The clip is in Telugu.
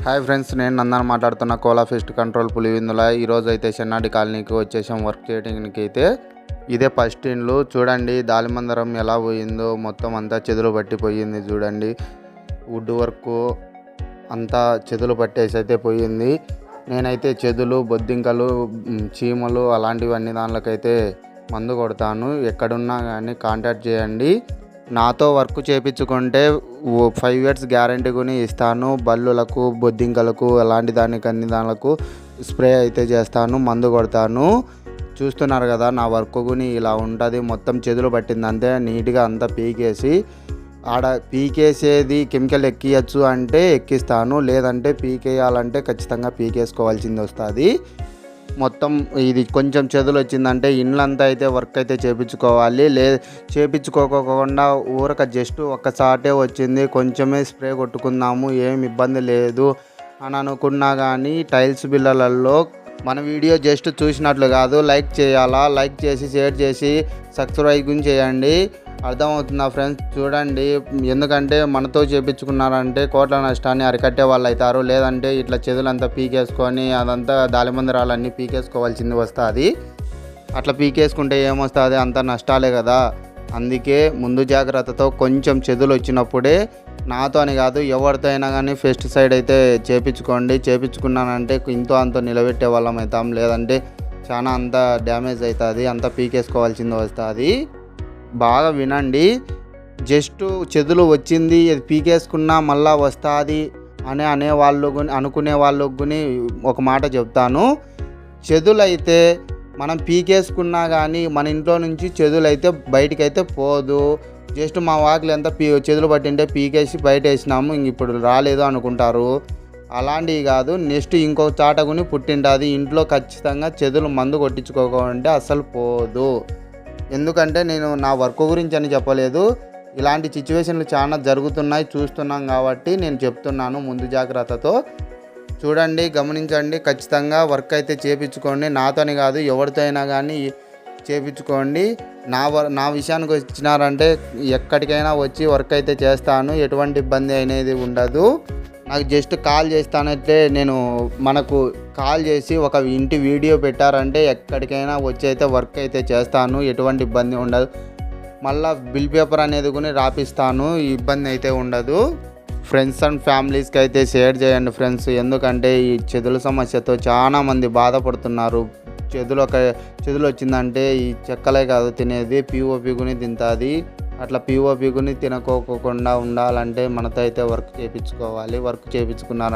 హాయ్ ఫ్రెండ్స్, నేను నందన్ మాట్లాడుతున్న కోలా ఫెస్ట్ కంట్రోల్ పులివెందుల. ఈరోజు అయితే చెన్నాడి కాలనీకి వచ్చేసాం వర్క్ చేయడానికి. అయితే ఇదే ఫస్ట్ ఇండ్లు చూడండి, దాలిమందరం ఎలా పోయిందో, మొత్తం అంతా చెదులు పట్టిపోయింది చూడండి. వుడ్ వర్క్ అంతా చెదులు పట్టేసి అయితే పోయింది. నేనైతే చెదులు, బొద్దింకలు, చీమలు అలాంటివన్నీ దానిలోకైతే మందు కొడతాను. ఎక్కడున్నా కానీ కాంటాక్ట్ చేయండి. నాతో వర్క్ చేయించుకుంటే 5 years గ్యారంటీ కొని ఇస్తాను. బల్లులకు, బొద్దింకలకు అలాంటి దానికి స్ప్రే అయితే చేస్తాను, మందు కొడతాను. చూస్తున్నారు కదా నా వర్క్ కొని ఇలా ఉంటుంది. మొత్తం చెదులు పట్టింది అంతే. నీట్గా అంతా పీకేసి ఆడ పీకేసేది కెమికల్ ఎక్కియచ్చు అంటే ఎక్కిస్తాను, లేదంటే పీకేయాలంటే ఖచ్చితంగా పీకేసుకోవాల్సింది వస్తుంది. మొత్తం ఇది కొంచెం చెదులు వచ్చిందంటే ఇండ్లంతా అయితే వర్క్ అయితే చేయించుకోవాలి. చేయించుకోకుండా ఊరక జస్ట్ ఒక్కసాటే వచ్చింది, కొంచెమే స్ప్రే కొట్టుకుందాము, ఏం ఇబ్బంది లేదు అని అనుకున్నా కానీ టైల్స్ బిల్లలలో మన వీడియో జస్ట్ చూసినట్లు కాదు, లైక్ చేయాలా, లైక్ చేసి షేర్ చేసి సబ్స్క్రైబ్ చేయండి. అర్థమవుతుందా ఫ్రెండ్స్? చూడండి, ఎందుకంటే మనతో చేయించుకున్నారంటే కోట్ల నష్టాన్ని అరికట్టే వాళ్ళు అవుతారు. లేదంటే ఇట్లా చెదులంతా పీకేసుకొని అదంతా దాలిమందిరాలన్నీ పీకేసుకోవాల్సింది వస్తుంది. అట్లా పీకేసుకుంటే ఏమొస్తుంది? అంత నష్టాలే కదా. అందుకే ముందు జాగ్రత్తతో కొంచెం చెదులు వచ్చినప్పుడే, నాతో అని కాదు ఎవరితో అయినా కానీ పెస్టిసైడ్ అయితే చేయించుకున్నానంటే ఇంతో అంత నిలబెట్టే వాళ్ళం అవుతాం. లేదంటే చాలా అంత డ్యామేజ్ అవుతుంది, అంతా పీకేసుకోవాల్సింది వస్తుంది. బాగా వినండి. జస్ట్ చెదులు వచ్చింది అది పీకేసుకున్నా మళ్ళా వస్తుంది అనుకునే వాళ్ళకు ఒక మాట చెప్తాను. చెదులైతే మనం పీకేసుకున్నా కానీ మన ఇంట్లో నుంచి చెదులైతే బయటికైతే పోదు. జస్ట్ మా వాకిలు ఎంత చెదులు పట్టింటే పీకేసి బయట వేసినాము, ఇంక ఇప్పుడు రాలేదు అనుకుంటారు. అలాంటివి కాదు, నెక్స్ట్ ఇంకో చాటకుని పుట్టింటుంది. ఇంట్లో ఖచ్చితంగా చెదులు మందు కొట్టించుకోకుంటే అస్సలు పోదు. ఎందుకంటే నేను నా వర్క్ గురించి అని చెప్పలేదు, ఇలాంటి సిచ్యువేషన్లు చాలా జరుగుతున్నాయి, చూస్తున్నాం కాబట్టి నేను చెప్తున్నాను ముందు జాగ్రత్తతో. చూడండి, గమనించండి, ఖచ్చితంగా వర్క్ అయితే చేయించుకోండి. నాతోని కాదు ఎవరితో అయినా కానీ చేయించుకోండి. నా విషయానికి వచ్చినారంటే ఎక్కడికైనా వచ్చి వర్క్ అయితే చేస్తాను, ఎటువంటి ఇబ్బంది అనేది ఉండదు. నాకు జస్ట్ కాల్ చేస్తానంటే మనకు కాల్ చేసి ఒక ఇంటి వీడియో పెట్టారంటే ఎక్కడికైనా వచ్చి అయితే వర్క్ అయితే చేస్తాను, ఎటువంటి ఇబ్బంది ఉండదు. మళ్ళీ బిల్ పేపర్ అనేది కూడా రాపిస్తాను, ఇబ్బంది అయితే ఉండదు. ఫ్రెండ్స్ అండ్ ఫ్యామిలీస్కి అయితే షేర్ చేయండి ఫ్రెండ్స్. ఎందుకంటే ఈ చెదుల సమస్యతో చాలామంది బాధపడుతున్నారు. చెదులు వచ్చిందంటే ఈ చెక్కలే కాదు తినేది, పిఓపి కూడా తింటుంది. అట్లా పిఓపి కూడా తినకోకుండా ఉండాలంటే మనతో అయితే వర్క్ చేయించుకోవాలి. వర్క్ చేయించుకున్నారంటే